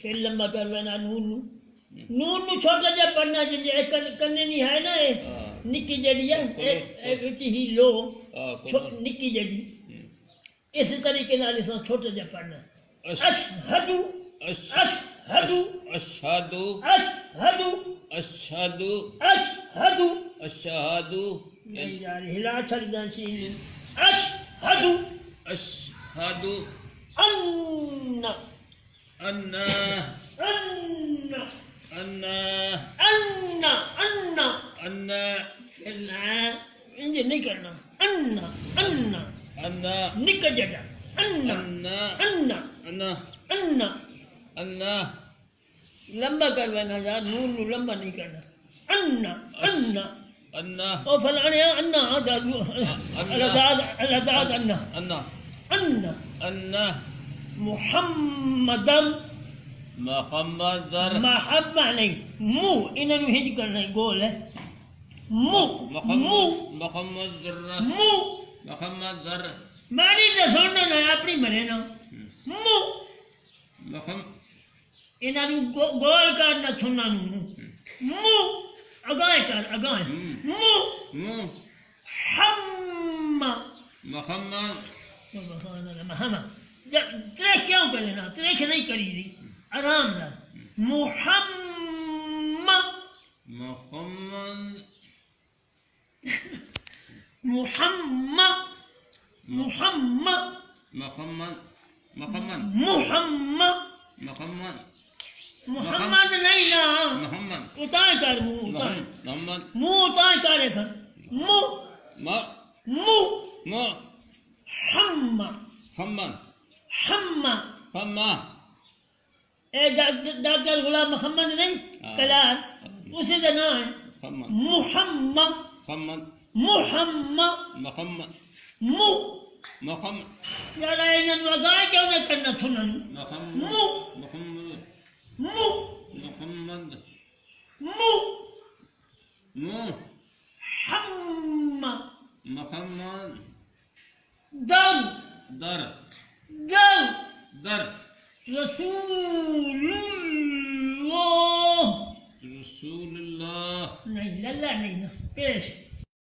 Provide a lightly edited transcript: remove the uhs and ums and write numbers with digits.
پھر لمبا کر لینا نون نون چھوٹا جا پڑھنا جی کرنے نہیں ہے نا نکی جڑی ہے ہی لو نکی جڑی اس طریقے نال اس چھوٹا جا پڑھنا اشہدو اشہدو اشہدو اشہدو اشہدو اشہدو اشہدو نہیں یار ہلا چھڑ دا سی اشہدو اشہدو ان ان ان ان ان ان ان انج نہیں کرنا ان ان ان نک جڑا ان ان ان ان ان لمبا کر لینا یار نون نو لمبا نہیں کرنا ان ان ان او فلانے ان الاداد ان ان ان ان محمد محمد محبہ نہیں منہ انہوں نے ہج کرنا گول ہے منہ محمد منہ محمد ذر ماری تو سننا نا اپنی مرے نا منہ انہوں نے گول کرنا سننا منہ اگائے کر اگائے منہ محمد سبحان اللہ محمد ترے کیوں کر لینا ترے کے نہیں کری دی آرام نہ محمد محمد محمد محمد محمد محمد محمد محمد محمد نہیں نا محمد اتائے کر منہ محمد منہ اتائے کرے کر منہ منہ محمد محمد حما حما اے ڈاکٹر غلام محمد نہیں کلار اسی کا نام ہے محمد محمد محمد محمد محمد یار انہوں اگائے کیوں نہ کرنا سنن محمد محمد محمد محمد محمد در در در در رسول اللہ رسول اللہ نہیں للہ نہیں پیش